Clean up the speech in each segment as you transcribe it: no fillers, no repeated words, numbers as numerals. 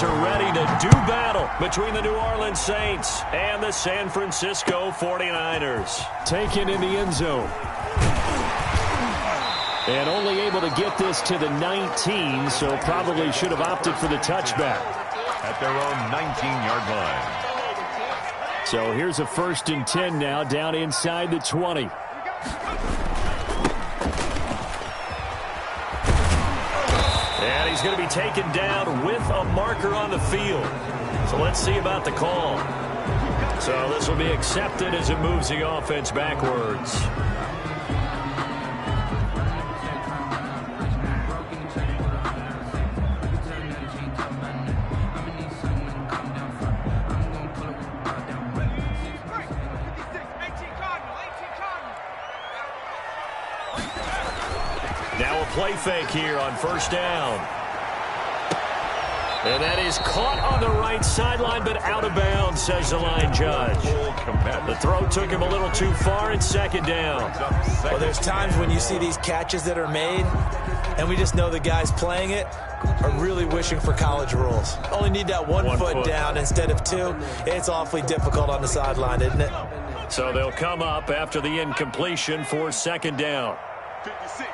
are ready to do battle between the New Orleans Saints and the San Francisco 49ers. Taken in the end zone. And only able to get this to the 19, so probably should have opted for the touchback. At their own 19-yard line. So here's a 1st and 10 now, down inside the 20. And he's going to be taken down with a marker on the field. So let's see about the call. So this will be accepted as it moves the offense backwards. Now a play fake here on 1st down. And that is caught on the right sideline, but out of bounds, says the line judge. The throw took him a little too far in 2nd down. Well, there's times when you see these catches that are made, and we just know the guys playing it are really wishing for college rules. Only need that one foot down instead of 2. It's awfully difficult on the sideline, isn't it? So they'll come up after the incompletion for 2nd down. 56.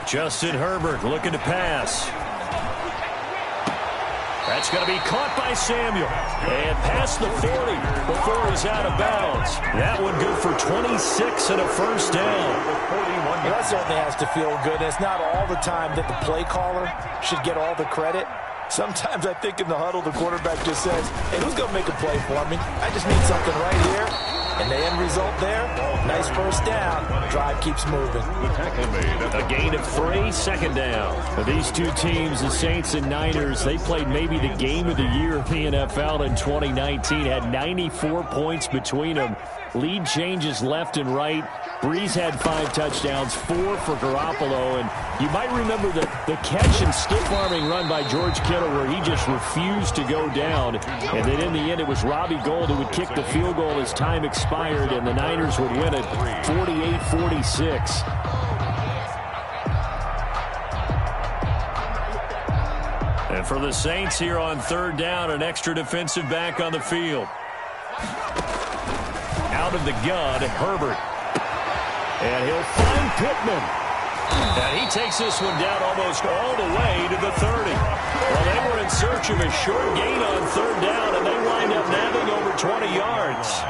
Justin Herbert looking to pass. That's going to be caught by Samuel. And past the 40 before he's out of bounds. That one good for 26 and a 1st down. Well, that certainly has to feel good. It's not all the time that the play caller should get all the credit. Sometimes I think in the huddle, the quarterback just says, hey, who's going to make a play for me? I just need something right here. And the end result there, nice 1st down. Drive keeps moving. A gain of 3, 2nd down. Now, these two teams, the Saints and Niners, they played maybe the game of the year in the NFL in 2019. Had 94 points between them. Lead changes left and right. Breeze had 5 touchdowns, 4 for Garoppolo. And you might remember the catch and stiff-arming run by George Kittle where he just refused to go down. And then in the end, it was Robbie Gould who would kick the field goal as time expired, and the Niners would win it 48-46. And for the Saints here on 3rd down, an extra defensive back on the field. Out of the gun, Herbert. And he'll find Pittman. And he takes this one down almost all the way to the 30. Well, they were in search of a short gain on 3rd down, and they wind up nabbing over 20 yards.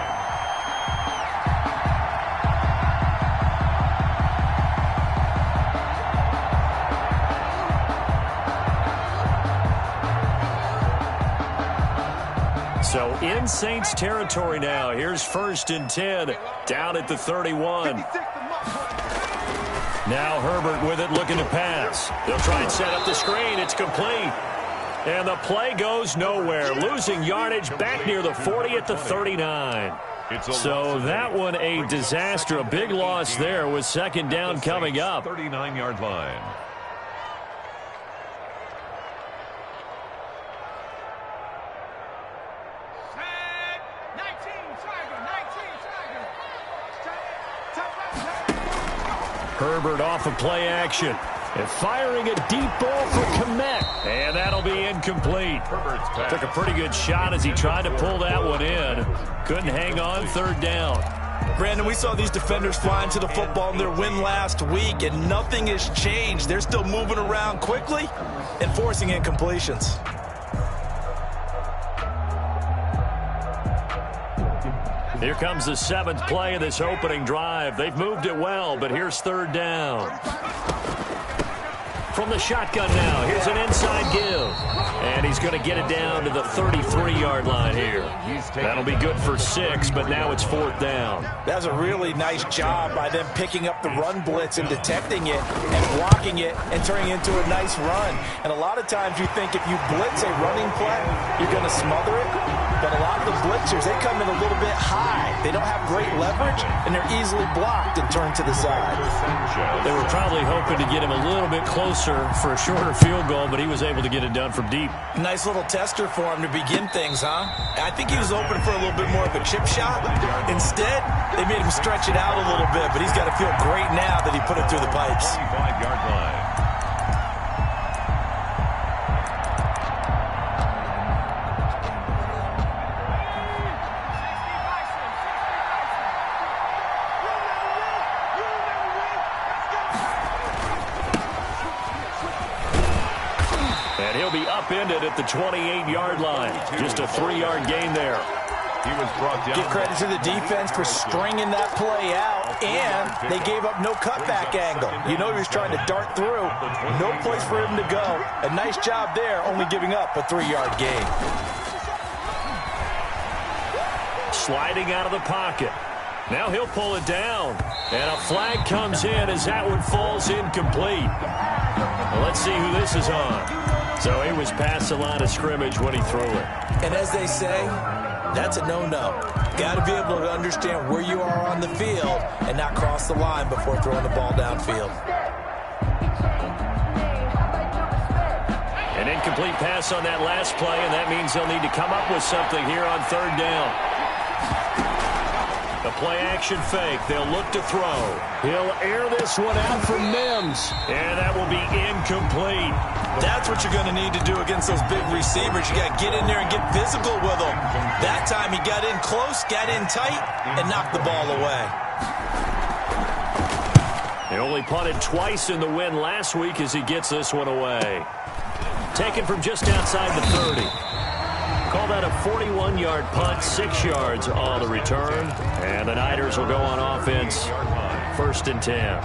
So in Saints territory now. Here's 1st and 10 down at the 31. Now Herbert with it, looking to pass. They'll try and set up the screen. It's complete. And the play goes nowhere. Losing yardage back near the 40 at the 39. So that one a disaster. A big loss there with 2nd down coming up. 39-yard line. Herbert off of play action. And firing a deep ball for Kmet. And that'll be incomplete. Took a pretty good shot as he tried to pull that one in. Couldn't hang on 3rd down. Brandon, we saw these defenders flying to the football in their win last week, and nothing has changed. They're still moving around quickly and forcing incompletions. Here comes the 7th play of this opening drive. They've moved it well, but here's 3rd down. From the shotgun now, here's an inside give. And he's going to get it down to the 33-yard line here. That'll be good for 6, but now it's 4th down. That's a really nice job by them picking up the run blitz and detecting it and blocking it and turning it into a nice run. And a lot of times you think if you blitz a running play, you're going to smother it. But a lot of the blitzers, they come in a little bit high. They don't have great leverage, and they're easily blocked and turned to the side. They were probably hoping to get him a little bit closer for a shorter field goal, but he was able to get it done from deep. Nice little tester for him to begin things, huh? I think he was open for a little bit more of a chip shot. Instead, they made him stretch it out a little bit, but he's got to feel great now that he put it through the pipes. 45-yard line. And he'll be upended at the 28-yard line. Just a 3-yard gain there. He was brought down. Give credit to the defense for stringing that play out, and they gave up no cutback angle. You know he was trying to dart through. No place for him to go. A nice job there, only giving up a 3-yard gain. Sliding out of the pocket. Now he'll pull it down. And a flag comes in as that one falls incomplete. Well, let's see who this is on. So he was past the line of scrimmage when he threw it. And as they say, that's a no-no. Got to be able to understand where you are on the field and not cross the line before throwing the ball downfield. An incomplete pass on that last play, and that means they'll need to come up with something here on 3rd down. The play-action fake. They'll look to throw. He'll air this one out for Mims. And that will be incomplete. That's what you're going to need to do against those big receivers. You got to get in there and get physical with them. That time he got in close, got in tight, and knocked the ball away. He only punted twice in the win last week as he gets this one away. Taken from just outside the 30. Call that a 41-yard punt, 6 yards on the return. And the Niners will go on offense, 1st and 10.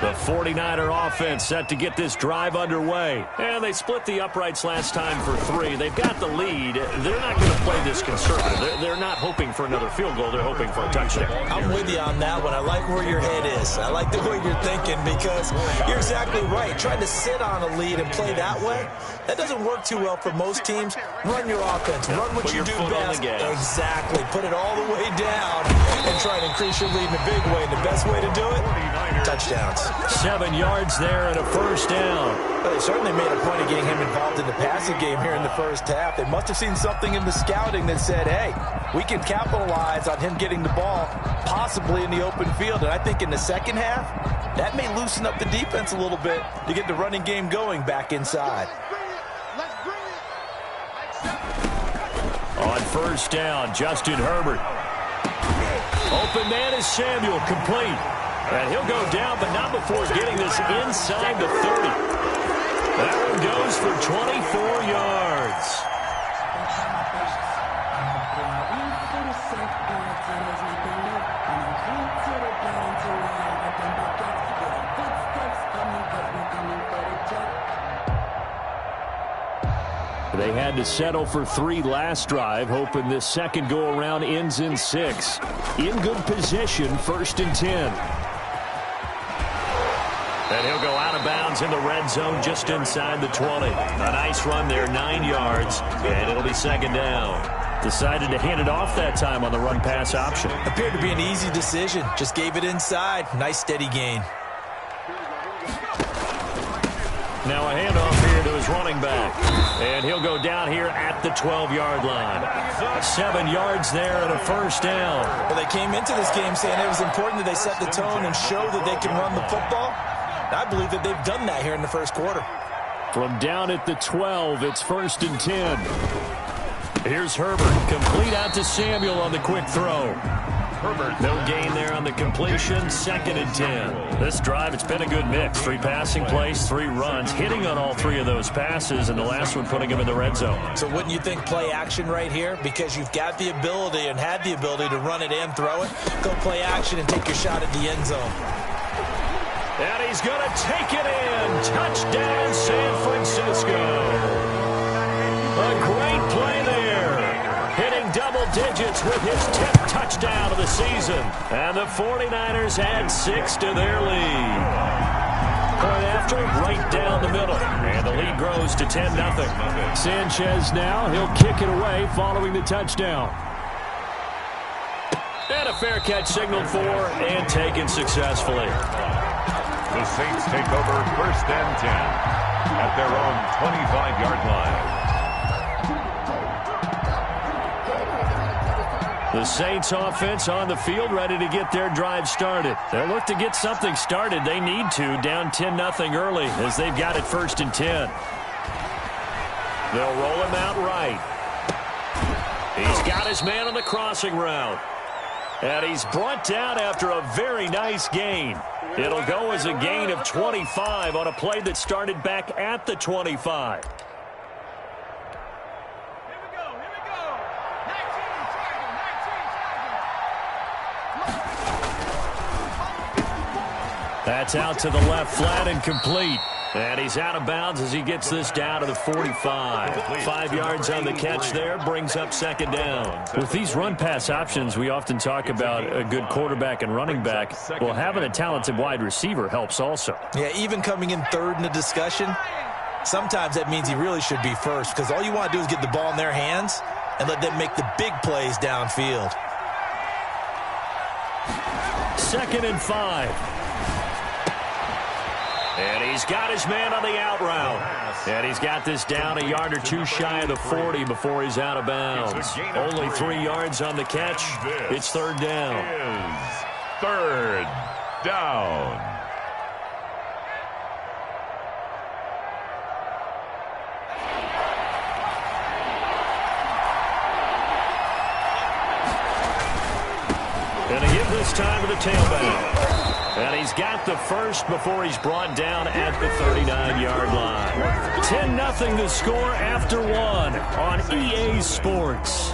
The 49er offense set to get this drive underway. And they split the uprights last time for 3. They've got the lead. They're not going to play this conservative. They're not hoping for another field goal. They're hoping for a touchdown. I'm with you on that one. I like where your head is. I like the way you're thinking because you're exactly right. Trying to sit on a lead and play that way, that doesn't work too well for most teams. Run your offense. Run what you do best. Exactly. Put it all the way down and try to increase your lead in a big way. And the best way to do it, touchdowns. 7 yards there and a 1st down. Well, they certainly made a point of getting him involved in the passing game here in the 1st half. They must have seen something in the scouting that said, hey, we can capitalize on him getting the ball possibly in the open field. And I think in the 2nd half, that may loosen up the defense a little bit to get the running game going back inside. On 1st down, Justin Herbert. Open man is Samuel, complete. And he'll go down, but not before getting this inside the 30. That one goes for 24 yards. They had to settle for 3 last drive, hoping this second go-around ends in 6. In good position, 1st and 10. And he'll go out of bounds in the red zone just inside the 20. A nice run there, 9 yards, and it'll be 2nd down. Decided to hand it off that time on the run-pass option. Appeared to be an easy decision. Just gave it inside. Nice steady gain. Now a handoff here to his running back. And he'll go down here at the 12-yard line. 7 yards there and a 1st down. Well, they came into this game saying it was important that they set the tone and show that they can run the football. I believe that they've done that here in the 1st quarter. From down at the 12, it's 1st and 10. Here's Herbert, complete out to Samuel on the quick throw. Herbert, no gain there on the completion, 2nd and 10. This drive, it's been a good mix. 3 passing plays, 3 runs, hitting on all 3 of those passes, and the last one putting him in the red zone. So wouldn't you think play action right here? Because you've got the ability and had the ability to run it and throw it. Go play action and take your shot at the end zone. And he's going to take it in. Touchdown, San Francisco. A great play there. Hitting double digits with his 10th touchdown of the season. And the 49ers add 6 to their lead. Point after, right down the middle. And the lead grows to 10-0. Sanchez now, he'll kick it away following the touchdown. And a fair catch signaled for and taken successfully. The Saints take over 1st and 10 at their own 25-yard line. The Saints offense on the field, ready to get their drive started. They'll look to get something started. They need to, down 10-0 early as they've got it 1st and 10. They'll roll him out right. He's got his man on the crossing route. And he's brought down after a very nice gain. It'll go as a gain of 25 on a play that started back at the 25. That's out to the left flat and complete. And he's out of bounds as he gets this down to the 45. 5 yards on the catch there, brings up second down. With these run-pass options, we often talk about a good quarterback and running back. Well, having a talented wide receiver helps also. Yeah, even coming in third in the discussion, sometimes that means he really should be first, because all you want to do is get the ball in their hands and let them make the big plays downfield. 2nd and 5. And he's got his man on the out route. And he's got this down a yard or two shy of the 40 before he's out of bounds. Only 3 yards on the catch. It's third down. Third down. And they give this time to the tailback. And he's got the first before he's brought down at the 39-yard line. 10-0 the score after 1 on EA Sports.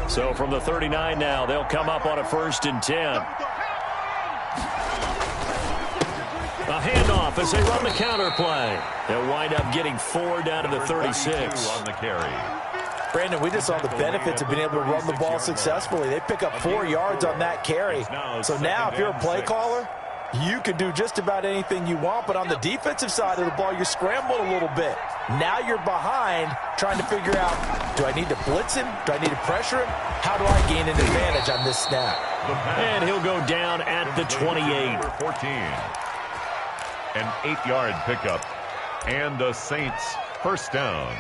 So from the 39 now, they'll come up on a 1st and 10. A handoff as they run the counter play. They'll wind up getting 4 down to the 36. On the carry. Brandon, we just saw the benefits of being able to run the ball successfully. They pick up 4 yards on that carry. So now if you're a play caller, you can do just about anything you want. But on the defensive side of the ball, you're scrambling a little bit. Now you're behind trying to figure out, do I need to blitz him? Do I need to pressure him? How do I gain an advantage on this snap? And he'll go down at the 28. 14. An 8-yard pickup. And the Saints first down.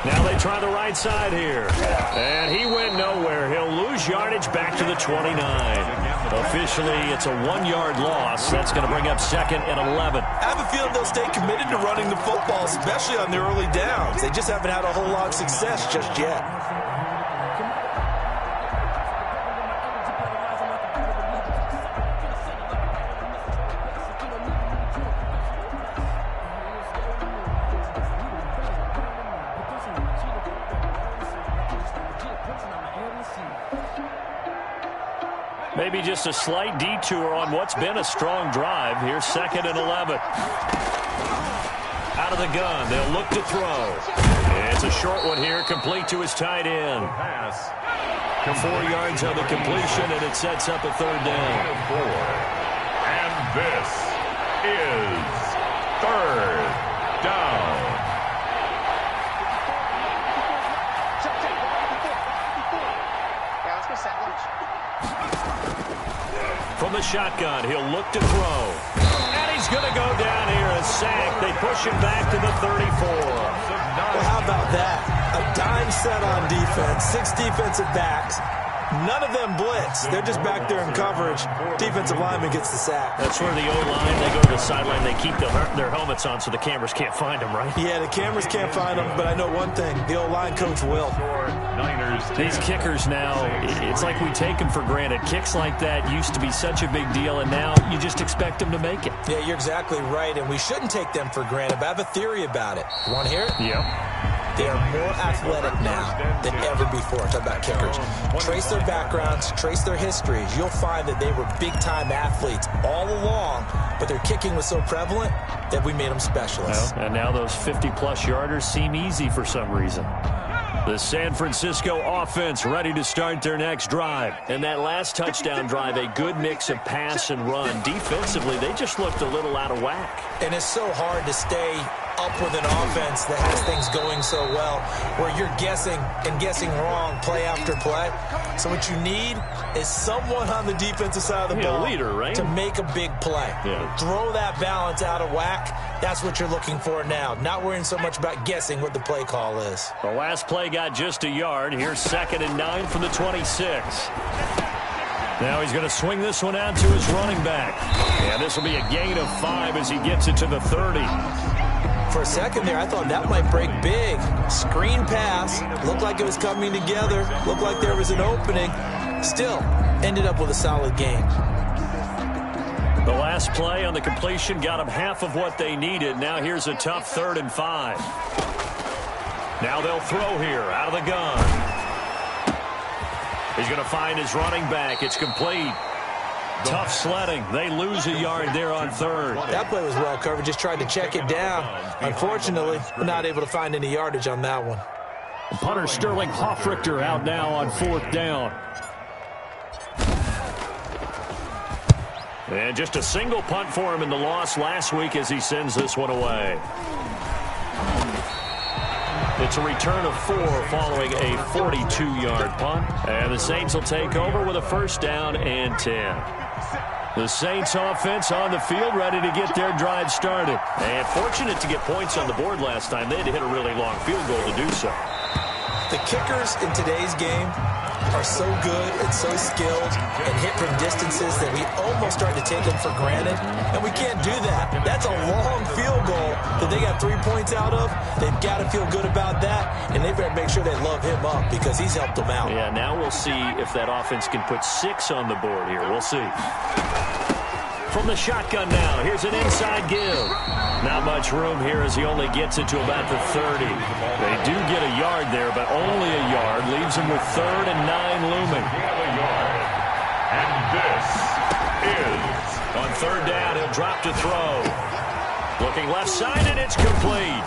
Now they try the right side here. And he went nowhere. He'll lose yardage back to the 29. Officially, it's a 1-yard loss. That's going to bring up 2nd and 11. I have a feeling they'll stay committed to running the football, especially on their early downs. They just haven't had a whole lot of success just yet. Maybe just a slight detour on what's been a strong drive. Here's 2nd and 11. Out of the gun, they'll look to throw. It's a short one here, complete to his tight end. 4 yards on the completion, and it sets up a 3rd down. And this is 3rd down. From the shotgun, he'll look to throw. And he's going to go down here, a sack. They push him back to the 34. Well, how about that? A dime set on defense, 6 defensive backs. None of them blitz. They're just back there in coverage. Defensive lineman gets the sack. That's where the O-line, they go to the sideline, they keep their helmets on so the cameras can't find them, right? Yeah, the cameras can't find them, but I know one thing. The O-line coach will. These kickers now, it's like we take them for granted. Kicks like that used to be such a big deal, and now you just expect them to make it. Yeah, you're exactly right, and we shouldn't take them for granted, but I have a theory about it. You want to hear it? Yep. They are more athletic now than ever before. Talk about kickers. Trace their backgrounds, trace their histories. You'll find that they were big-time athletes all along, but their kicking was so prevalent that we made them specialists. Well, and now those 50-plus yarders seem easy for some reason. The San Francisco offense ready to start their next drive. And that last touchdown drive, a good mix of pass and run. Defensively, they just looked a little out of whack. And it's so hard to stay up with an offense that has things going so well, where you're guessing and guessing wrong play after play. So what you need is someone on the defensive side of the ball, leader, right? to make a big play. Yeah. Throw that balance out of whack. That's what you're looking for now. Not worrying so much about guessing what the play call is. The last play got just a yard. Here's 2nd and 9 from the 26. Now he's going to swing this one out to his running back. And this will be a gain of 5 as he gets it to the 30. For a second there, I thought that might break big. Screen pass. Looked like it was coming together. Looked like there was an opening. Still, ended up with a solid game. The last play on the completion got them half of what they needed. Now here's a tough 3rd and 5. Now they'll throw here out of the gun. He's going to find his running back. It's complete. Tough sledding. They lose a yard there on 3rd. That play was well covered. Just tried to check it down. Unfortunately, we're not able to find any yardage on that one. Punter Sterling Hoffrichter out now on 4th down. And just a single punt for him in the loss last week as he sends this one away. It's a return of 4 following a 42-yard punt. And the Saints will take over with a 1st down and 10. The Saints offense on the field ready to get their drive started. And fortunate to get points on the board last time. They had to hit a really long field goal to do so. The kickers in today's game are so good and so skilled and hit from distances that we almost start to take them for granted, and we can't do that. That's a long field goal that they got 3 points out of. They've got to feel good about that, and they better make sure they love him up because he's helped them out. Yeah, now we'll see if that offense can put 6 on the board here. We'll see. From the shotgun now, here's an inside give. Not much room here as he only gets it to about the 30. They do get a yard there, but only a yard. Leaves him with 3rd and 9 looming. And this is... On 3rd down, he'll drop to throw. Looking left side, and it's complete.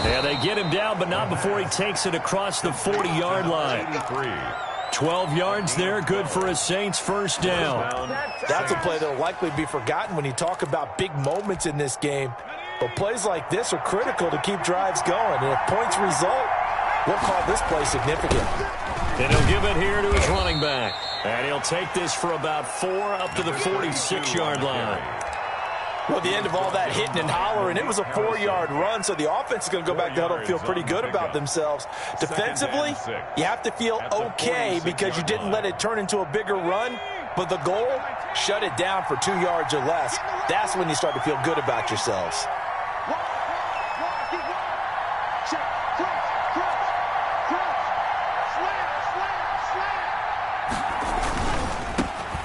Yeah, they get him down, but not before he takes it across the 40-yard line. 12 yards there, good for a Saints 1st down. That's a play that will likely be forgotten when you talk about big moments in this game. But plays like this are critical to keep drives going. And if points result, we'll call this play significant. And he'll give it here to his running back. And he'll take this for about 4 up to the 46-yard line. Well, the end of all that hitting and hollering, it was a 4-yard run, so the offense is going to go back to huddle and feel pretty good about themselves. Defensively, you have to feel okay because you didn't let it turn into a bigger run, but the goal, shut it down for 2 yards or less. That's when you start to feel good about yourselves.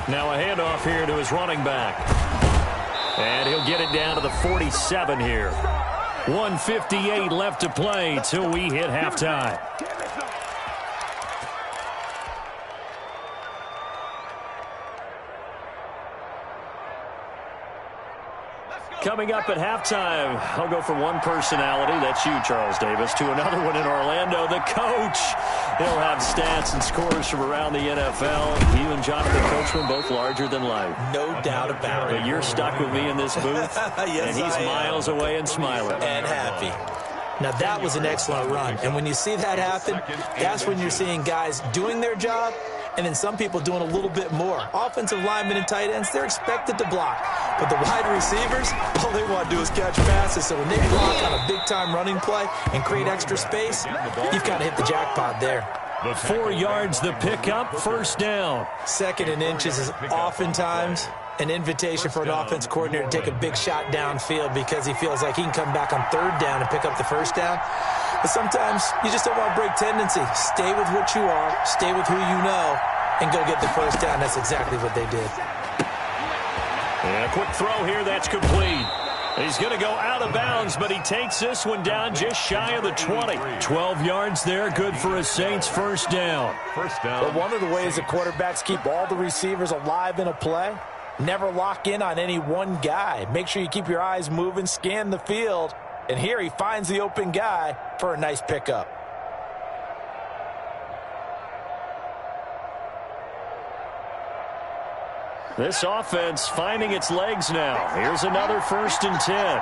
Now a handoff here to his running back. And he'll get it down to the 47 here. 1:58 left to play till we hit halftime. Coming up at halftime, I'll go from one personality, that's you, Charles Davis, to another one in Orlando, the coach. He'll have stats and scores from around the NFL. You and Jonathan Coachman, both larger than life. No doubt about it. But you're stuck with me in this booth, yes, and he's miles away and smiling. And happy. Now, that was an excellent run. And when you see that happen, that's when you're seeing guys doing their job, and then some people doing a little bit more. Offensive linemen and tight ends, they're expected to block. But the wide receivers, all they want to do is catch passes. So when they block on a big-time running play and create extra space, you've got to hit the jackpot there. 4 yards the pickup, 1st down. 2nd and inches is oftentimes an invitation for an offense coordinator to take a big shot downfield because he feels like he can come back on 3rd down and pick up the 1st down. But sometimes you just don't want to break tendency. Stay with what you are, stay with who you know, and go get the 1st down. That's exactly what they did. And a quick throw here, that's complete. He's going to go out of bounds, but he takes this one down just shy of the 20. 12 yards there, good for a Saints 1st down. Well, one of the ways that quarterbacks keep all the receivers alive in a play, never lock in on any one guy. Make sure you keep your eyes moving, scan the field, and here he finds the open guy for a nice pickup. This offense finding its legs now. Here's another 1st and 10.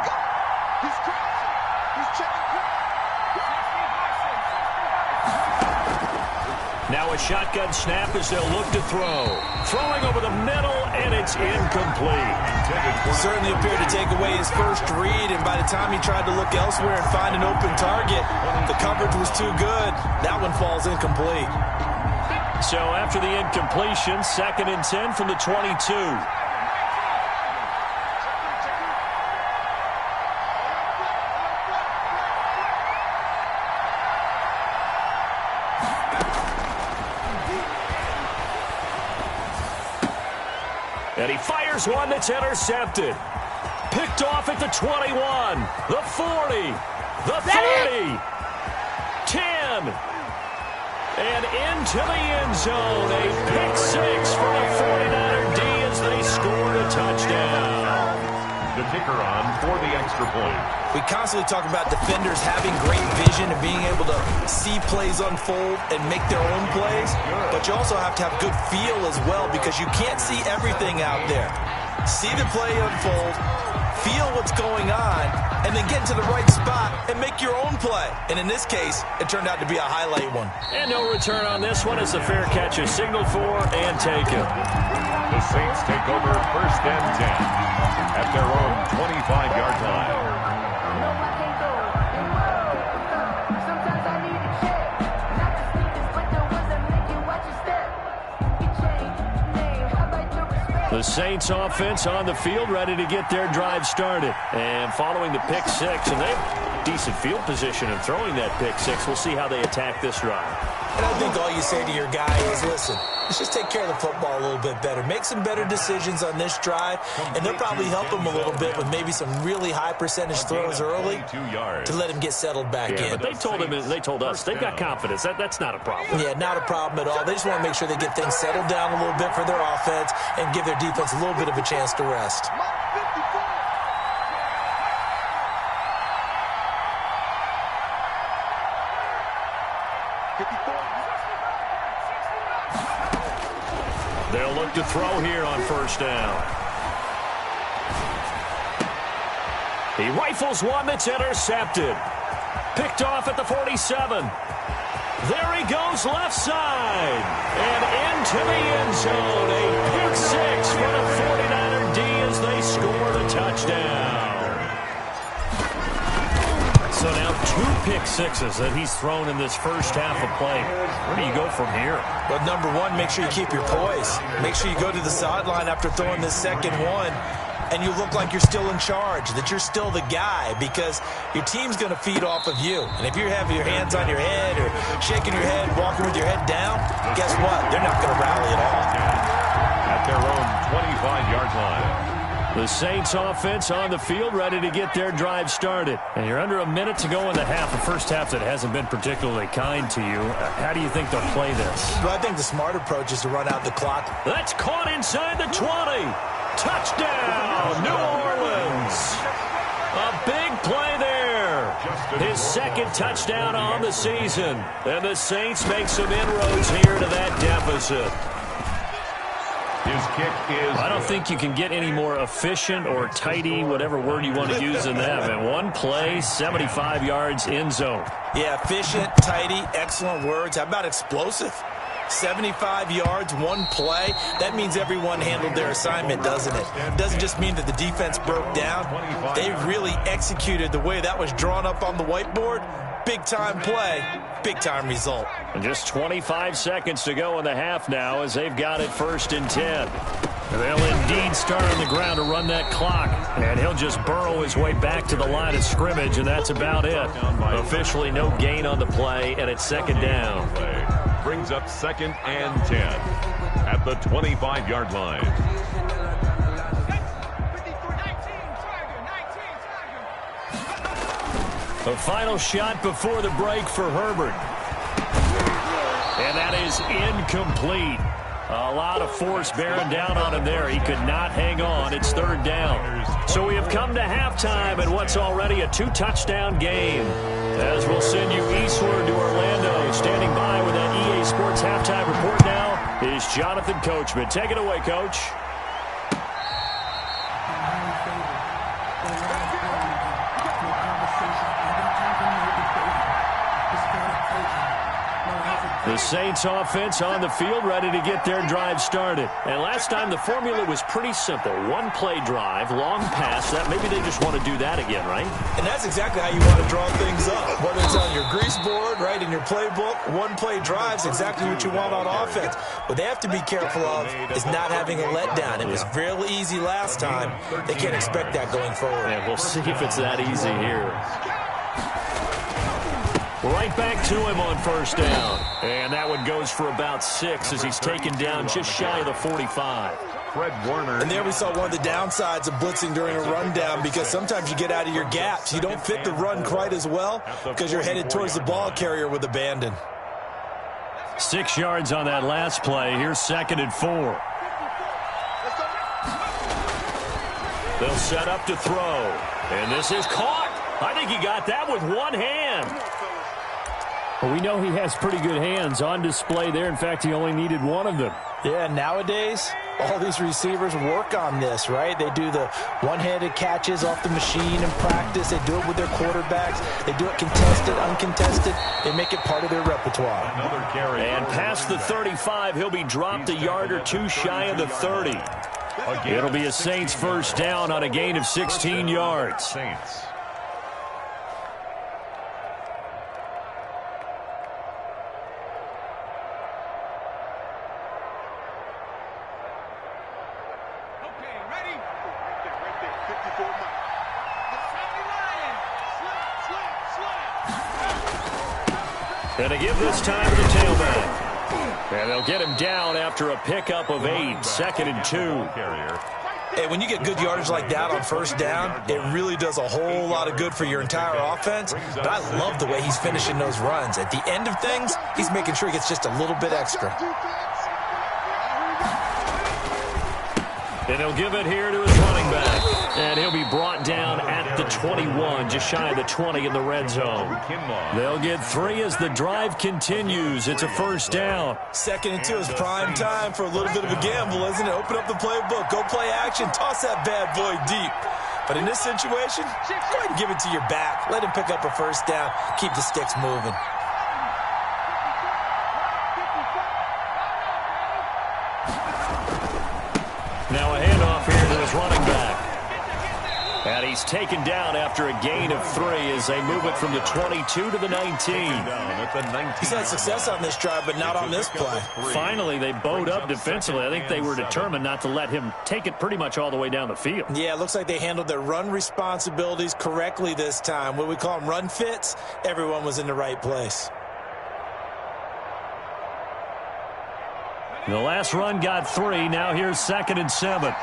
Now a shotgun snap as they'll look to throw. Throwing over the middle, and it's incomplete. Certainly appeared to take away his first read, and by the time he tried to look elsewhere and find an open target, the coverage was too good. That one falls incomplete. So after the incompletion, 2nd and 10 from the 22. And he fires one that's intercepted. Picked off at the 21, the 40, the 30, 10, and into the end zone. A pick six for the 49er D as they scored a touchdown. The kicker on for the extra point. We constantly talk about defenders having great vision and being able to see plays unfold and make their own plays, but you also have to have good feel as well because you can't see everything out there. See the play unfold, feel what's going on, and then get into the right spot and make your own play. And in this case, it turned out to be a highlight one. And no return on this one as the fair catch is signaled for and taken. The Saints take over 1st and 10 at their own 25-yard line. The Saints offense on the field, ready to get their drive started. And following the pick six, and they have decent field position in throwing that pick six. We'll see how they attack this drive. And I think all you say to your guy is, listen, let's just take care of the football a little bit better. Make some better decisions on this drive, and they'll probably help him a little bit with maybe some really high percentage throws early to let him get settled back in. But they told us they've got confidence. That's not a problem. Yeah, not a problem at all. They just want to make sure they get things settled down a little bit for their offense and give their defense a little bit of a chance to rest. They'll look to throw here on 1st down. He rifles one that's intercepted. Picked off at the 47. There he goes left side. And into the end zone. A pick six for the 49er D as they score the touchdown. So now 2 pick sixes that he's thrown in this first half of play. Where do you go from here? Well, number one, make sure you keep your poise. Make sure you go to the sideline after throwing this second one, and you look like you're still in charge, that you're still the guy, because your team's going to feed off of you. And if you're having your hands on your head or shaking your head, walking with your head down, guess what? They're not going to rally at all. At their own 25-yard line. The Saints offense on the field, ready to get their drive started. And you're under a minute to go in the half, the first half that hasn't been particularly kind to you. How do you think they'll play this? Well, I think the smart approach is to run out the clock. That's caught inside the 20. Touchdown, New Orleans. A big play there. His 2nd touchdown on the season. And the Saints make some inroads here to that deficit. His kick is... I don't think you can get any more efficient or tidy, whatever word you want to use in that. And one play, 75 yards in zone. Yeah, efficient, tidy, excellent words. How about explosive? 75 yards, one play. That means everyone handled their assignment, doesn't it? It doesn't just mean that the defense broke down. They really executed the way that was drawn up on the whiteboard. Big-time play, big-time result. And just 25 seconds to go in the half now as they've got it 1st and 10. They'll indeed start on the ground to run that clock. And he'll just burrow his way back to the line of scrimmage, and that's about it. Officially no gain on the play, and it's 2nd down. Brings up 2nd and 10 at the 25-yard line. A final shot before the break for Herbert. And that is incomplete. A lot of force bearing down on him there. He could not hang on. It's 3rd down. So we have come to halftime in what's already a 2-touchdown game. As we'll send you eastward to Orlando. Standing by with that EA Sports halftime report now is Jonathan Coachman. Take it away, Coach. The Saints offense on the field, ready to get their drive started. And last time the formula was pretty simple. One play drive, long pass. That maybe they just want to do that again, right? And that's exactly how you want to draw things up. Whether it's on your grease board, right, in your playbook, one play drive's exactly what you want on offense. What they have to be careful of is not having a letdown. It was real easy last time. They can't expect that going forward. And we'll see if it's that easy here. Right back to him on first down. And that one goes for about 6 as he's taken down just shy of the 45. Fred Warner. And there we saw one of the downsides of blitzing during a rundown, because sometimes you get out of your gaps. You don't fit the run quite as well because you're headed towards the ball carrier with abandon. 6 yards on that last play. Here's 2nd and 4. They'll set up to throw. And this is caught. I think he got that with one hand. Well, we know he has pretty good hands on display there. In fact, he only needed one of them. Yeah, nowadays, all these receivers work on this, right? They do the one-handed catches off the machine in practice. They do it with their quarterbacks. They do it contested, uncontested. They make it part of their repertoire. Another carry. And past the 35, he'll be dropped a yard or two shy of the 30. It'll be a Saints first down on a gain of 16 yards. Saints. And to give this time to the tailback. And they'll get him down after a pickup of 8, 2nd and 2. Hey, when you get good yardage like that on first down, it really does a whole lot of good for your entire offense. But I love the way he's finishing those runs. At the end of things, he's making sure he gets just a little bit extra. And he'll give it here to his running back. And he'll be brought down at the 21, just shy of the 20 in the red zone. They'll get 3 as the drive continues. It's a first down. 2nd and 2 is prime time for a little bit of a gamble, isn't it? Open up the playbook, go play action, toss that bad boy deep. But in this situation, go ahead and give it to your back. Let him pick up a first down. Keep the sticks moving. Now a handoff here to his running back. And he's taken down after a gain of 3 as they move it from the 22 to the 19. He's had success on this drive, but not on this play. Finally, they bowed up defensively. I think they were determined not to let him take it pretty much all the way down the field. Yeah, it looks like they handled their run responsibilities correctly this time. What we call them run fits, everyone was in the right place. The last run got 3. Now here's 2nd and 7.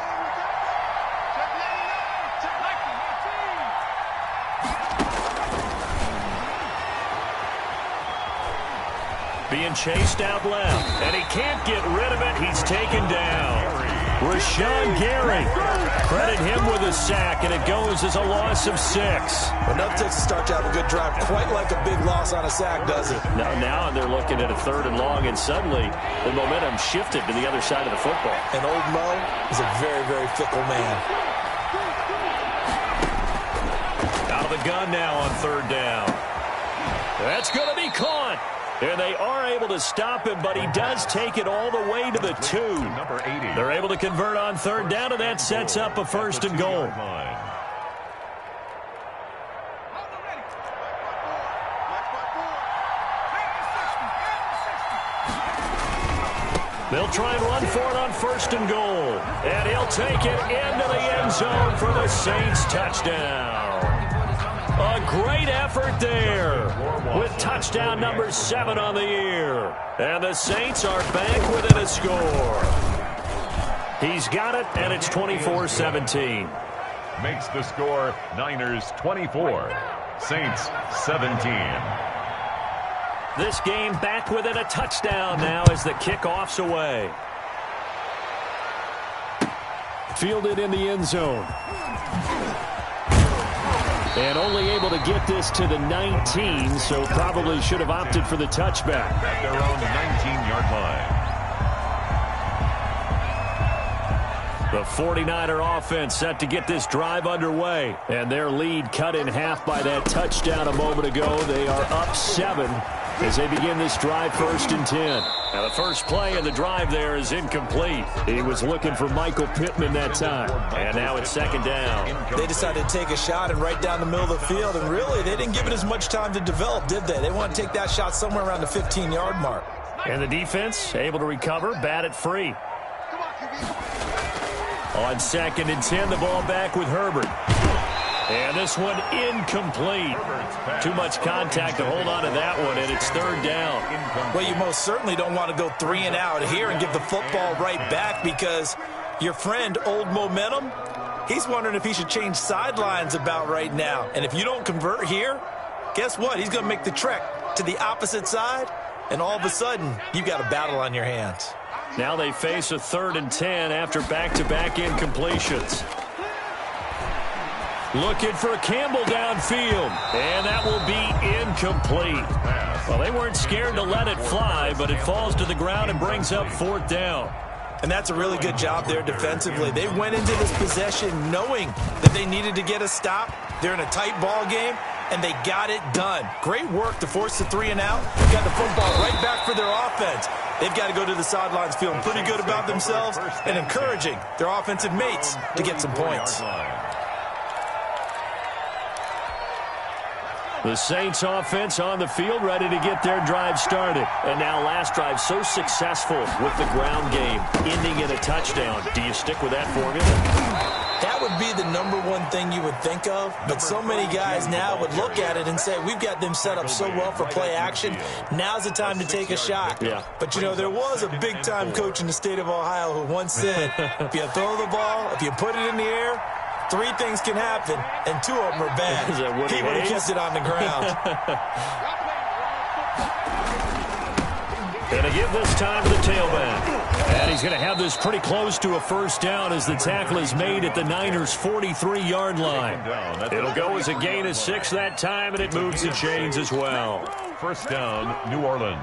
Being chased out left, and he can't get rid of it. He's taken down. Rashawn Gary. Credit him with a sack, and it goes as a loss of 6. Enough takes to start to have a good drive, quite like a big loss on a sack, does it? Now they're looking at a 3rd and long, and suddenly the momentum shifted to the other side of the football. And old Mo is a very, very fickle man. Out of the gun now on 3rd down. That's going to be caught. And they are able to stop him, but he does take it all the way to the 2. Number 80. They're able to convert on 3rd down, and that sets up a 1st and goal. They'll try and run for it on 1st and goal. And he'll take it into the end zone for the Saints touchdown. A great effort there with touchdown number 7 on the year. And the Saints are back within a score. He's got it, and it's 24-17. Makes the score Niners 24, Saints 17. This game back within a touchdown now as the kickoff's away. Fielded in the end zone. And only able to get this to the 19, so probably should have opted for the touchback. At their own 19-yard line. The 49er offense set to get this drive underway. And their lead cut in half by that touchdown a moment ago. They are up 7 as they begin this drive, 1st and 10. Now the first play of the drive there is incomplete. He was looking for Michael Pittman that time. And now it's 2nd down. They decided to take a shot and right down the middle of the field, and really they didn't give it as much time to develop, did they? They want to take that shot somewhere around the 15-yard mark. And the defense able to recover, bat it free. On 2nd and 10, the ball back with Herbert. And this one incomplete. Too much contact to hold on to that one, and it's 3rd down. Well, you most certainly don't want to go 3 and out here and give the football right back, because your friend, Old Momentum, he's wondering if he should change sidelines about right now. And if you don't convert here, guess what? He's going to make the trek to the opposite side, and all of a sudden, you've got a battle on your hands. Now they face a 3rd and 10 after back-to-back incompletions. Looking for Campbell downfield, and that will be incomplete. Well, they weren't scared to let it fly, but it falls to the ground and brings up 4th down. And that's a really good job there defensively. They went into this possession knowing that they needed to get a stop. They're in a tight ball game, and they got it done. Great work to force the 3 and out. Got the football right back for their offense. They've got to go to the sidelines feeling pretty good about themselves and encouraging their offensive mates to get some points. The Saints offense on the field, ready to get their drive started. And now last drive so successful with the ground game, ending in a touchdown. Do you stick with that formula? That would be the #1 thing you would think of, but so many guys now would look at it and say, we've got them set up so well for play action, now's the time to take a shot. Yeah. But, you know, there was a big-time coach in the state of Ohio who once said, if you throw the ball, if you put it in the air, 3 things can happen, and 2 of them are bad. He would have kept it on the ground. Going to give this time to the tailback. And he's going to have this pretty close to a 1st down as the tackle is made at the Niners' 43-yard line. It'll go as a gain of 6 that time, and it moves the chains as well. 1st down, New Orleans.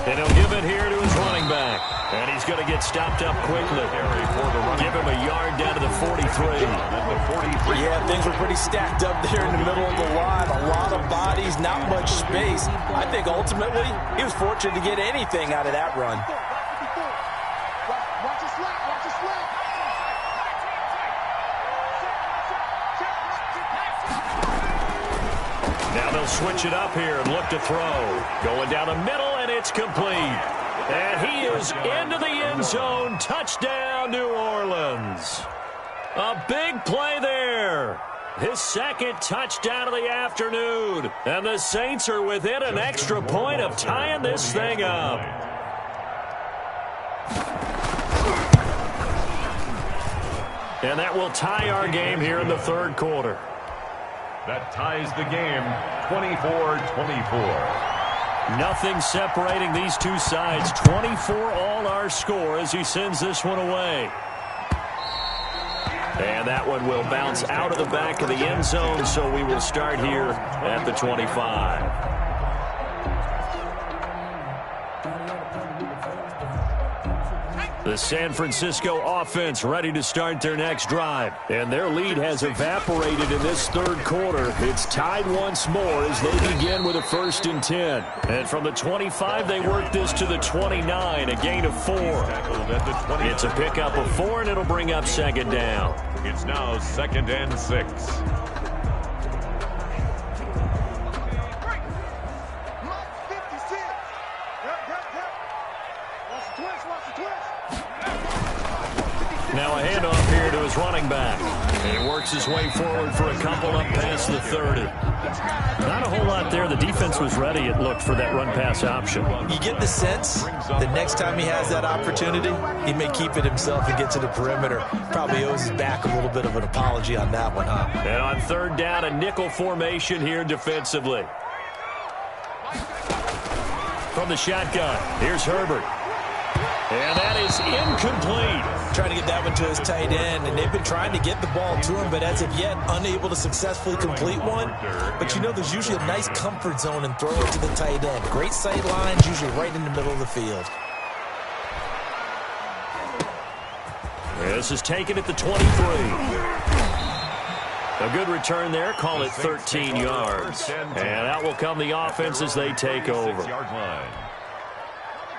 And he'll give it here to his running back. And he's going to get stopped up quickly. Give him a yard down to the 43. Yeah, things were pretty stacked up there in the middle of the line. A lot of bodies, not much space. I think ultimately he was fortunate to get anything out of that run. Now they'll switch it up here and look to throw. Going down the middle, and it's complete. And he is into the end zone. Touchdown, New Orleans. A big play there. His 2nd touchdown of the afternoon. And the Saints are within an extra point of tying this thing up. And that will tie our game here in the 3rd quarter. That ties the game, 24-24. Nothing separating these two sides. 24 all our score as he sends this one away. And that one will bounce out of the back of the end zone, so we will start here at the 25. The San Francisco offense ready to start their next drive. And their lead has evaporated in this 3rd quarter. It's tied once more as they begin with a 1st and 10. And from the 25, they work this to the 29, a gain of 4. It's a pickup of 4, and it'll bring up 2nd down. It's now 2nd and 6. Now a handoff here to his running back. And he works his way forward for a couple up past the 30. Not a whole lot there. The defense was ready, it looked, for that run-pass option. You get the sense that next time he has that opportunity, he may keep it himself and get to the perimeter. Probably owes his back a little bit of an apology on that one, huh? And on 3rd down, a nickel formation here defensively. From the shotgun, here's Herbert. And that is incomplete. Trying to get that one to his tight end, and they've been trying to get the ball to him, but as of yet, unable to successfully complete one. But you know, there's usually a nice comfort zone and throw it to the tight end. Great sight lines, usually right in the middle of the field. This is taken at the 23. A good return there. Call it 13 yards. And out will come the offense as they take over.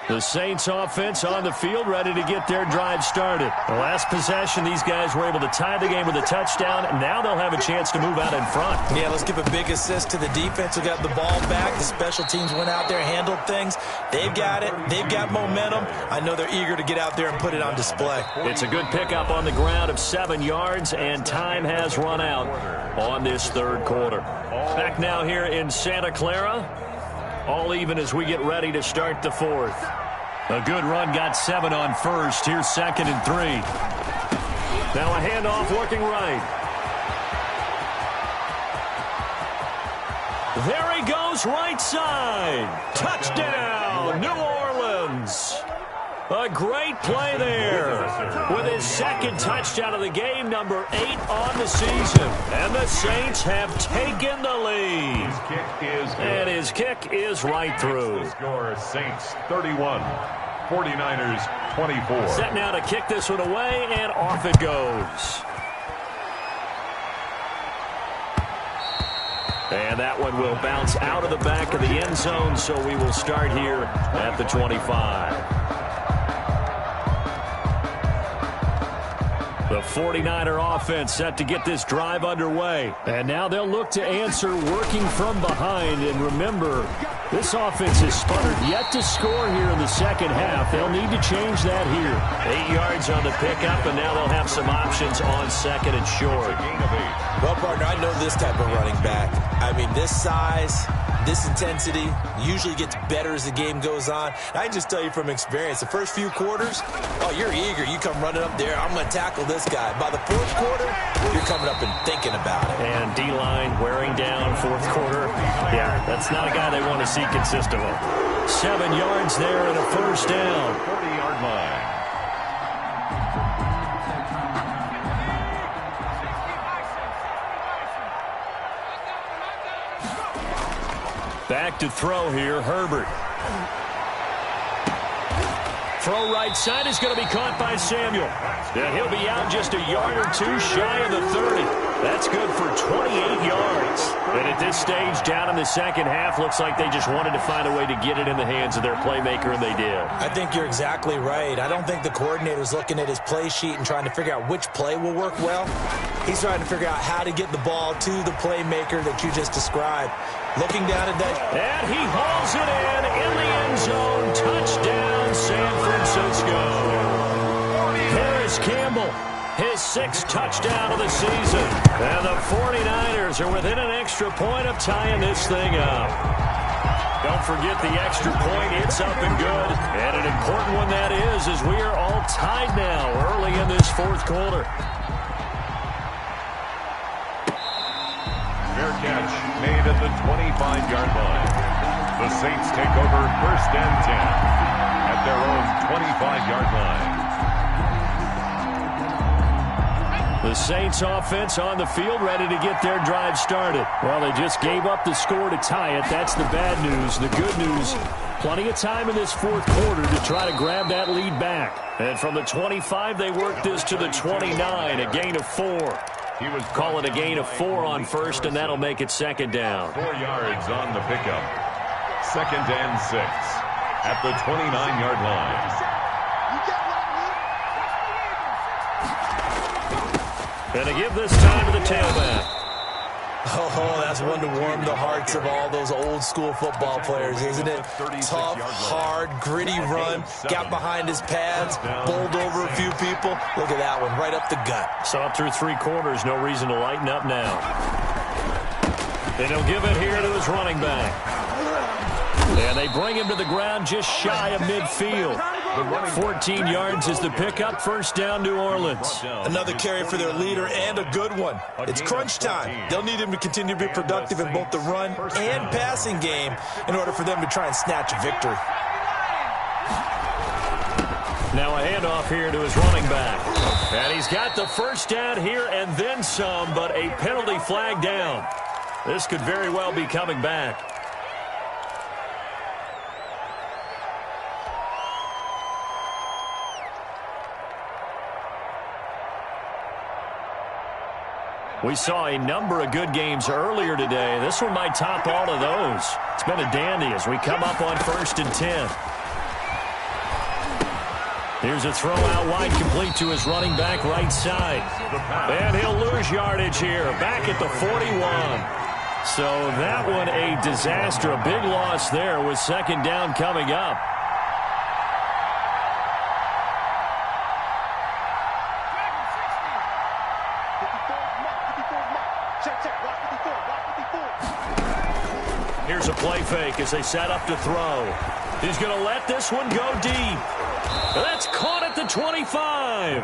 The Saints offense on the field, ready to get their drive started. The last possession, these guys were able to tie the game with a touchdown. Now they'll have a chance to move out in front. Yeah, let's give a big assist to the defense who got the ball back. The special teams went out there, handled things. They've got it. They've got momentum. I know they're eager to get out there and put it on display. It's a good pickup on the ground of 7 yards, and time has run out on this third quarter. Back now here in Santa Clara. All even as we get ready to start the fourth. A good run, got 7 on first. Here's 2nd and 3. Now a handoff looking right. There he goes, right side. Touchdown, New Orleans. A great play there with his 2nd touchdown of the game, number 8 on the season. And the Saints have taken the lead. And his kick is right through. Score Saints 31, 49ers 24. Set now to kick this one away, and off it goes. And that one will bounce out of the back of the end zone, so we will start here at the 25. The 49er offense set to get this drive underway. And now they'll look to answer working from behind. And remember, this offense has sputtered yet to score here in the second half. They'll need to change that here. 8 yards on the pickup, and now they'll have some options on 2nd and short. Well, partner, I know this type of running back. I mean, this size, this intensity usually gets better as the game goes on. I can just tell you from experience, the first few quarters, oh, you're eager. You come running up there, I'm going to tackle this guy. By the fourth quarter, you're coming up and thinking about it. And D-line wearing down fourth quarter. Yeah, that's not a guy they want to see consistently. 7 yards there and a first down. 40-yard line. Back to throw here, Herbert. Throw right side is going to be caught by Samuel. And he'll be out just a yard or two shy of the 30. That's good for 28 yards. And at this stage, down in the second half, looks like they just wanted to find a way to get it in the hands of their playmaker, and they did. I think you're exactly right. I don't think the coordinator's looking at his play sheet and trying to figure out which play will work well. He's trying to figure out how to get the ball to the playmaker that you just described. Looking down at that. And he hauls it in the end zone. Touchdown, San Francisco. Harris Campbell, his 6th touchdown of the season. And the 49ers are within an extra point of tying this thing up. Don't forget the extra point. It's up and good. And an important one that is, as we are all tied now early in this fourth quarter. Fair catch made at the 25-yard line. The Saints take over 1st and 10 at their own 25-yard line. The Saints offense on the field ready to get their drive started. Well, they just gave up the score to tie it. That's the bad news. The good news, plenty of time in this fourth quarter to try to grab that lead back. And from the 25, they work this to the 29, a gain of 4. He was calling a gain of 4 on first, and that'll make it 2nd down. 4 yards on the pickup. 2nd and 6 at the 29-yard line. And to give this time to the tailback. Oh, that's one to warm the hearts of all those old-school football players, isn't it? Tough, hard, gritty run, got behind his pads, bowled over a few people. Look at that one, right up the gut. Saw it through 3 quarters, no reason to lighten up now. And he'll give it here to his running back. And they bring him to the ground just shy of midfield. 14 yards is the pickup. First down, New Orleans. Another carry for their leader and a good one. It's crunch time. They'll need him to continue to be productive in both the run and passing game in order for them to try and snatch a victory. Now a handoff here to his running back. And he's got the first down here and then some, but a penalty flag down. This could very well be coming back. We saw a number of good games earlier today. This one might top all of those. It's been a dandy as we come up on 1st and 10. Here's a throw out wide, complete to his running back right side. And he'll lose yardage here, back at the 41. So that one a disaster, a big loss there with 2nd down coming up. Here's a play fake as they set up to throw. He's going to let this one go deep. That's caught at the 25.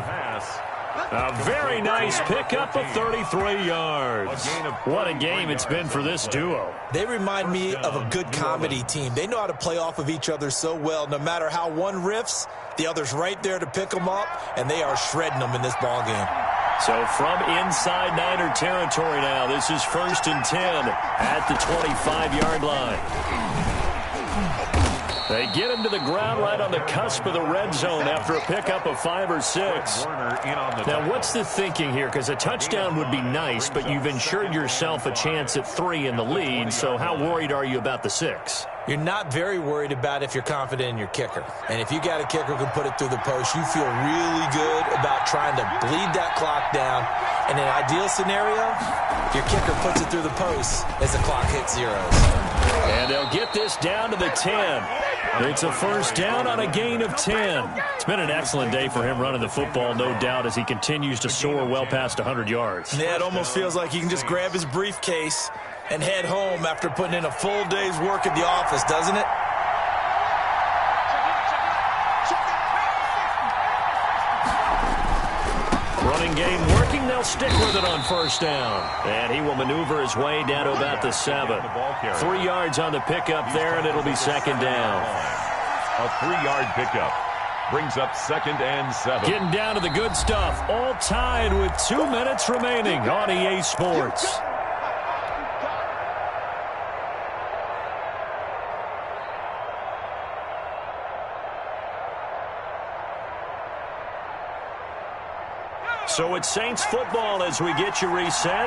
A very nice pickup of 33 yards. What a game it's been for this duo. They remind me of a good comedy team. They know how to play off of each other so well. No matter how one riffs, the other's right there to pick them up, and they are shredding them in this ball game. So from inside Niner territory now, this is 1st and 10 at the 25-yard line. They get him to the ground right on the cusp of the red zone after a pickup of 5 or 6. Now, what's the thinking here? Because a touchdown would be nice, but you've ensured yourself a chance at 3 in the lead, so how worried are you about the 6? You're not very worried about if you're confident in your kicker. And if you got a kicker who can put it through the post, you feel really good about trying to bleed that clock down. In an ideal scenario, your kicker puts it through the post as the clock hits zeros. And they'll get this down to the 10. It's a 1st down on a gain of 10. It's been an excellent day for him running the football, no doubt, as he continues to soar well past 100 yards. Yeah, it almost feels like he can just grab his briefcase and head home after putting in a full day's work at the office, doesn't it? Running game working. They'll stick with it on 1st down. And he will maneuver his way down to about the 7. 3 yards on the pickup there, and it'll be 2nd down. A 3-yard pickup brings up 2nd and 7. Getting down to the good stuff. All tied with 2 minutes remaining on EA Sports. So it's Saints football as we get you reset.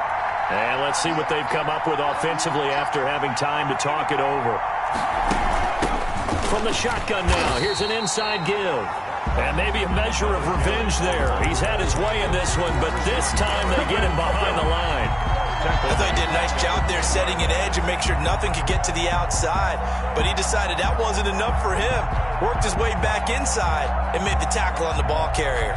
And let's see what they've come up with offensively after having time to talk it over. From the shotgun now, here's an inside give. And maybe a measure of revenge there. He's had his way in this one, but this time they get him behind the line. I thought he did a nice job there setting an edge and make sure nothing could get to the outside. But he decided that wasn't enough for him. Worked his way back inside and made the tackle on the ball carrier.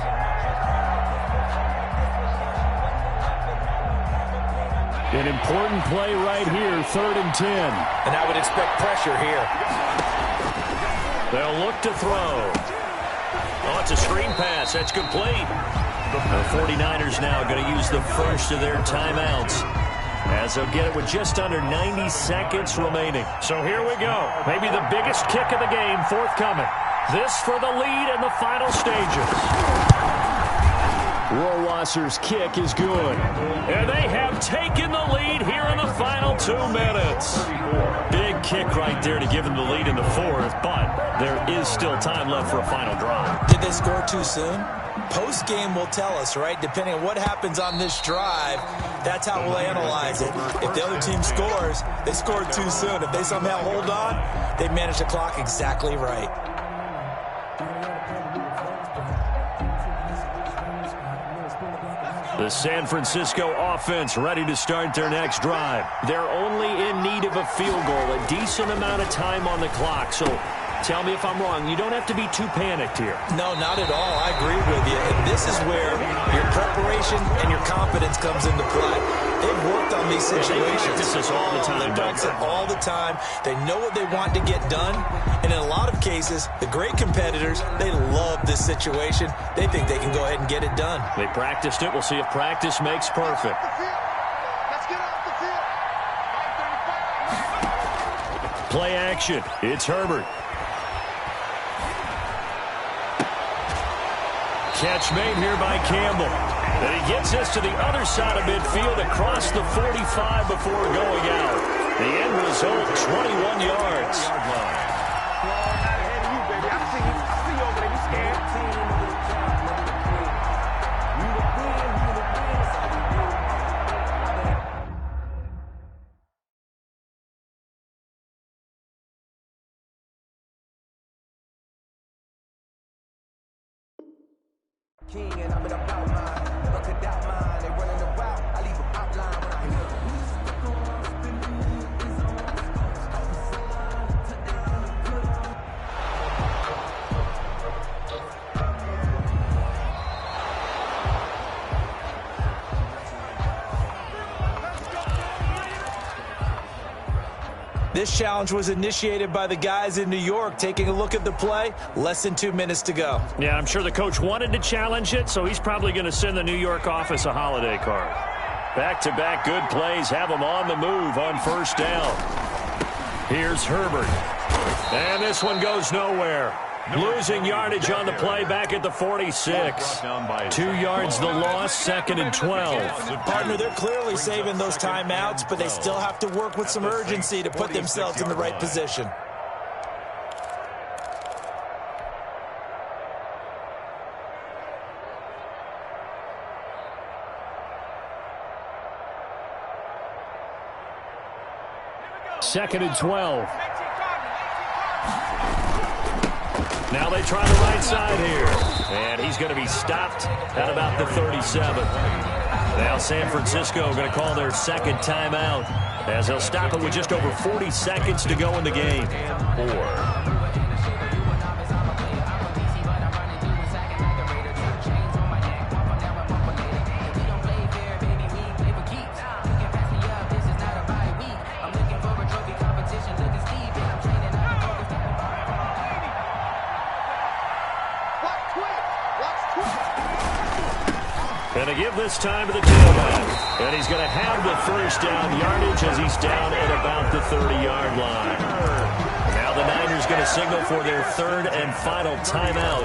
An important play right here, 3rd and 10. And I would expect pressure here. They'll look to throw. Oh, it's a screen pass. That's complete. The 49ers now going to use the first of their timeouts as they'll get it with just under 90 seconds remaining. So here we go. Maybe the biggest kick of the game forthcoming. This for the lead in the final stages. Rohrwasser's kick is good. And they have taken the lead here in the final 2 minutes. Big kick right there to give them the lead in the 4th, but there is still time left for a final drive. Did they score too soon? Post-game will tell us, right? Depending on what happens on this drive, that's how we'll analyze it. If the other team scores, they scored too soon. If they somehow hold on, they manage the clock exactly right. The San Francisco offense ready to start their next drive. They're only in need of a field goal, a decent amount of time on the clock. So tell me if I'm wrong. You don't have to be too panicked here. No, not at all. I agree with you. And this is where your preparation and your confidence comes into play. They've worked on these situations. They practice this all the time. They practice it all the time. They know what they want to get done. And in a lot of cases, the great competitors, they love this situation. They think they can go ahead and get it done. They practiced it. We'll see if practice makes perfect. Play action. It's Herbert. Catch made here by Campbell. And he gets this to the other side of midfield across the 45 before going out. The end result, 21 yards. This challenge was initiated by the guys in New York. Taking a look at the play, less than 2 minutes to go. Yeah, I'm sure the coach wanted to challenge it, so he's probably going to send the New York office a holiday card. Back-to-back good plays have them on the move on first down. Here's Herbert. And this one goes nowhere. Losing yardage on the play back at the 46. 2 yards the loss, 2nd and 12. Partner, they're clearly saving those timeouts, but they still have to work with some urgency to put themselves in the right position. Second and 12. Now they try the right side here. And he's going to be stopped at about the 37. Now San Francisco going to call their second timeout as they'll stop it with just over 40 seconds to go in the game. 4. Going to give this time to the tailback. And he's going to have the first down yardage as he's down at about the 30-yard line. Now the Niners going to signal for their third and final timeout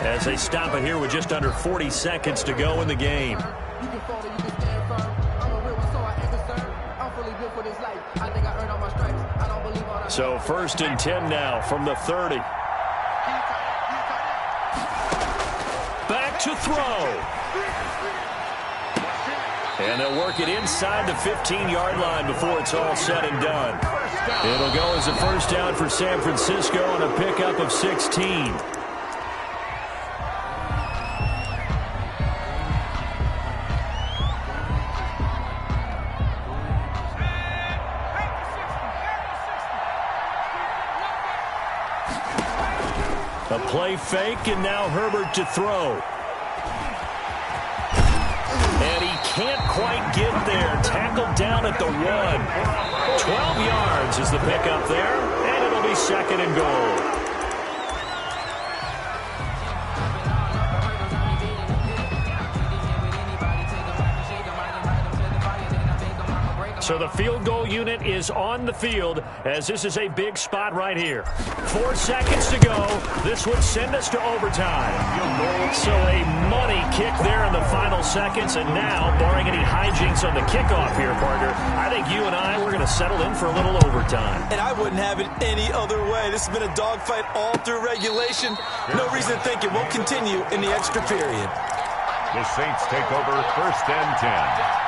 as they stop it here with just under 40 seconds to go in the game. So first and 10 now from the 30. Back to throw. And they'll work it inside the 15-yard line before it's all said and done. It'll go as a first down for San Francisco on a pickup of 16. A play fake, and now Herbert to throw. And he can't quite get there. Tackled down at the 1. 12 yards is the pickup there, and it'll be second and goal. So the field goal unit is on the field as this is a big spot right here. 4 seconds to go. This would send us to overtime. So a money kick there in the final seconds. And now, barring any hijinks on the kickoff here, partner, I think you and I, we're going to settle in for a little overtime. And I wouldn't have it any other way. This has been a dogfight all through regulation. No reason to think it won't continue in the extra period. The Saints take over first and 10.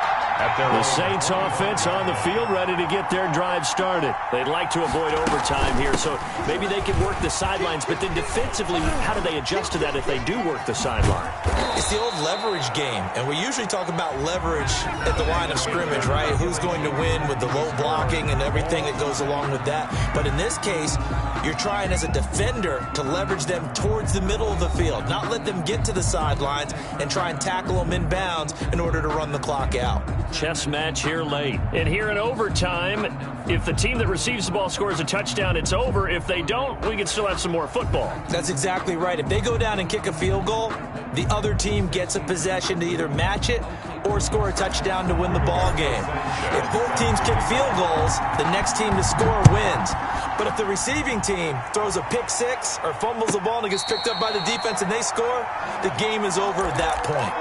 The Saints offense on the field, ready to get their drive started. They'd like to avoid overtime here, so maybe they can work the sidelines, but then defensively, how do they adjust to that if they do work the sideline? It's the old leverage game, and we usually talk about leverage at the line of scrimmage, right? Who's going to win with the low blocking and everything that goes along with that. But in this case, you're trying as a defender to leverage them towards the middle of the field, not let them get to the sidelines and try and tackle them in bounds in order to run the clock out. Chess match here late. And here in overtime, if the team that receives the ball scores a touchdown, it's over. If they don't, we can still have some more football. That's exactly right. If they go down and kick a field goal, the other team gets a possession to either match it or score a touchdown to win the ball game. If both teams kick field goals, the next team to score wins. But if the receiving team throws a pick six or fumbles the ball and it gets picked up by the defense and they score, the game is over at that point.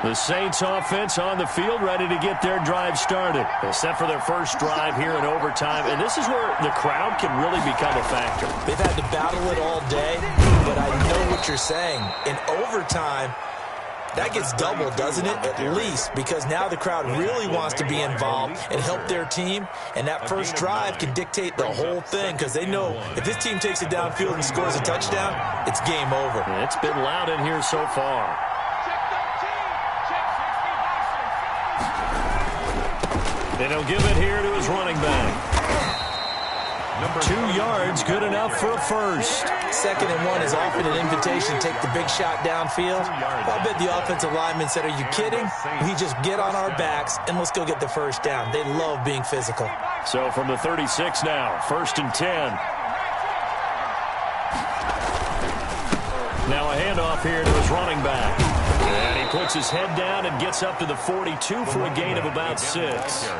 The Saints offense on the field, ready to get their drive started. They're set for their first drive here in overtime, and this is where the crowd can really become a factor. They've had to battle it all day, but I know what you're saying. In overtime, That gets doubled, doesn't it? At least, because now the crowd really wants to be involved and help their team, and that first drive can dictate the whole thing because they know if this team takes it downfield and scores a touchdown, it's game over. It's been loud in here so far. And he'll give it here to his running back. 2 yards, good enough for a first. 2nd and 1 is often an invitation to take the big shot downfield. Well, I bet the offensive lineman said, are you kidding? We just get on our backs and let's go get the first down. They love being physical. So from the 36 now, 1st and 10. Now a handoff here to his running back. And he puts his head down and gets up to the 42 for a gain of about 6.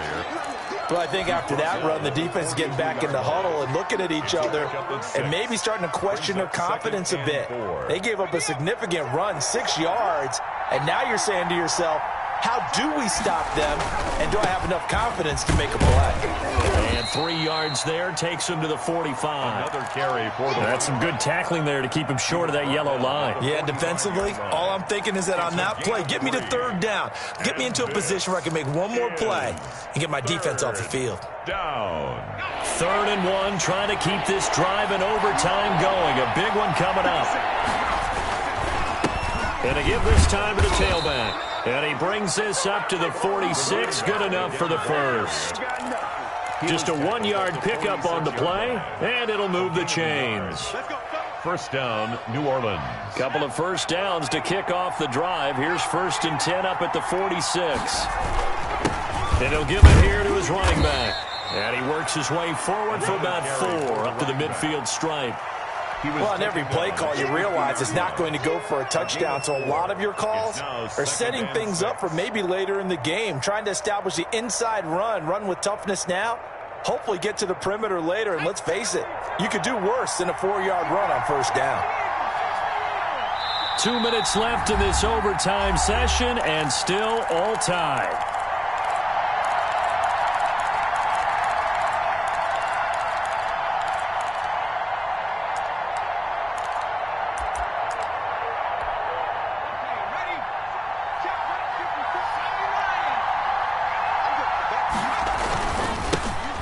Well, I think after that run, the defense is getting back in the huddle and looking at each other and maybe starting to question their confidence a bit. They gave up a significant run, 6 yards, and now you're saying to yourself, how do we stop them, and do I have enough confidence to make a play? And 3 yards there takes him to the 45. Another carry for the That's some good tackling there to keep him short of that yellow line. Yeah, defensively, all I'm thinking is that on that play, get me to 3rd down. Get me into a position where I can make one more play and get my defense off the field. down. 3rd and 1, trying to keep this drive in overtime going. A big one coming up. And to give this time to the tailback. And he brings this up to the 46. Good enough for the first. Just a 1-yard pickup on the play, and it'll move the chains. First down, New Orleans. Couple of first downs to kick off the drive. Here's 1st and 10 up at the 46. And he'll give it here to his running back. And he works his way forward for about 4 up to the midfield stripe. Well, on every play call, you realize it's not going to go for a touchdown. So a lot of your calls are setting things up for maybe later in the game, trying to establish the inside run with toughness now, hopefully get to the perimeter later. And let's face it, you could do worse than a 4-yard run on first down. 2 minutes left in this overtime session, and still all tied.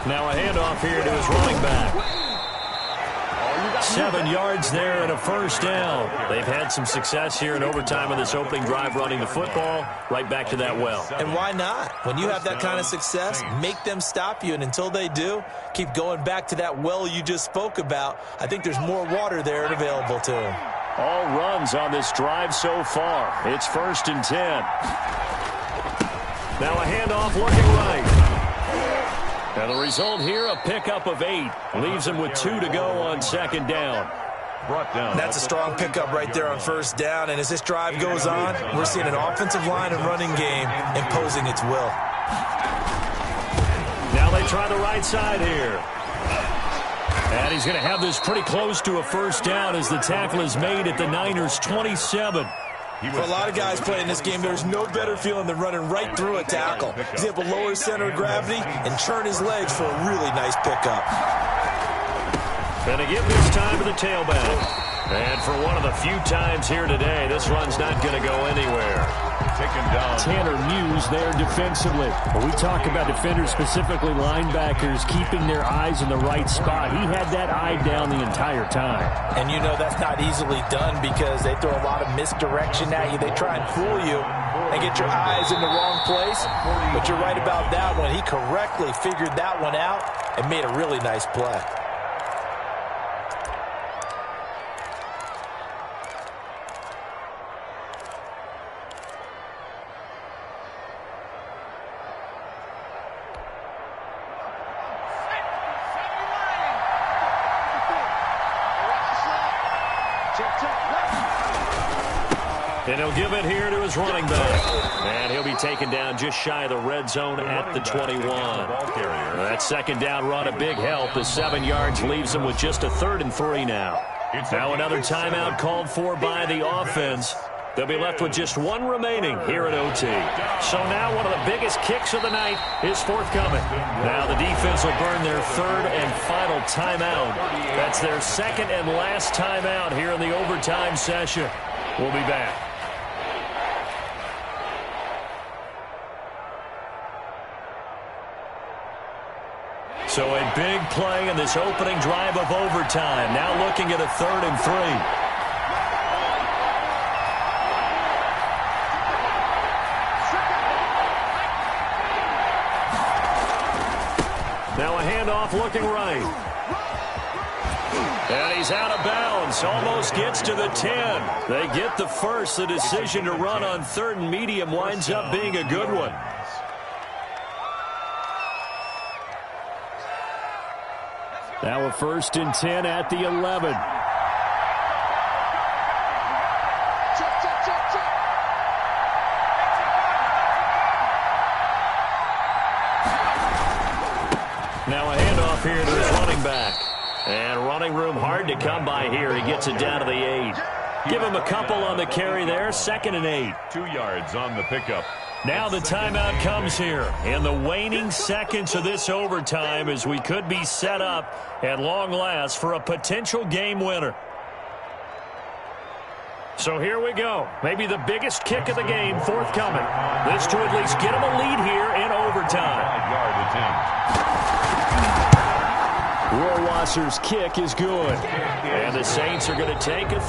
Now a handoff here to his running back. 7 yards there and a first down. They've had some success here in overtime of this opening drive running the football. Right back to that well. And why not? When you have that kind of success, make them stop you. And until they do, keep going back to that well you just spoke about. I think there's more water there and available to them. All runs on this drive so far. It's 1st and 10. Now a handoff looking right. And the result here, a pickup of 8. Leaves him with 2 to go on 2nd down. Brought down. That's a strong pickup right there on first down. And as this drive goes on, we're seeing an offensive line and running game imposing its will. Now they try the right side here. And he's going to have this pretty close to a first down as the tackle is made at the Niners' 27. For a lot of guys playing this game, there's no better feeling than running right through a tackle. He's able to lower his center of gravity and turn his legs for a really nice pickup. And to give this time to the tailback. And for one of the few times here today, this run's not going to go anywhere. Taken down. Tanner Muse there defensively. When we talk about defenders, specifically linebackers, keeping their eyes in the right spot, he had that eye down the entire time. And you know that's not easily done because they throw a lot of misdirection at you. They try and fool you and get your eyes in the wrong place. But you're right about that one. He correctly figured that one out and made a really nice play. And he'll give it here to his running back. And he'll be taken down just shy of the red zone at the 21. That 2nd down run, a big help. The 7 yards leaves him with just a 3rd and 3 now. Now another timeout called for by the offense. They'll be left with just 1 remaining here at OT. So now one of the biggest kicks of the night is forthcoming. Now the defense will burn their 3rd and final timeout. That's their 2nd and last timeout here in the overtime session. We'll be back. So a big play in this opening drive of overtime. Now looking at a 3rd and 3. Now a handoff looking right. And he's out of bounds. Almost gets to the 10. They get the first. The decision to run on 3rd and medium winds up being a good one. Now a 1st and 10 at the 11. Now a handoff here to his running back. And running room hard to come by here. He gets it down to the 8. Give him a couple on the carry there. 2nd and 8. 2 yards on the pickup. Now the timeout comes here in the waning seconds of this overtime as we could be set up at long last for a potential game winner. So here we go. Maybe the biggest kick of the game forthcoming. This to at least get him a lead here in overtime. 5-yard attempt. Rohrwasser's kick is good. And the Saints are going to take a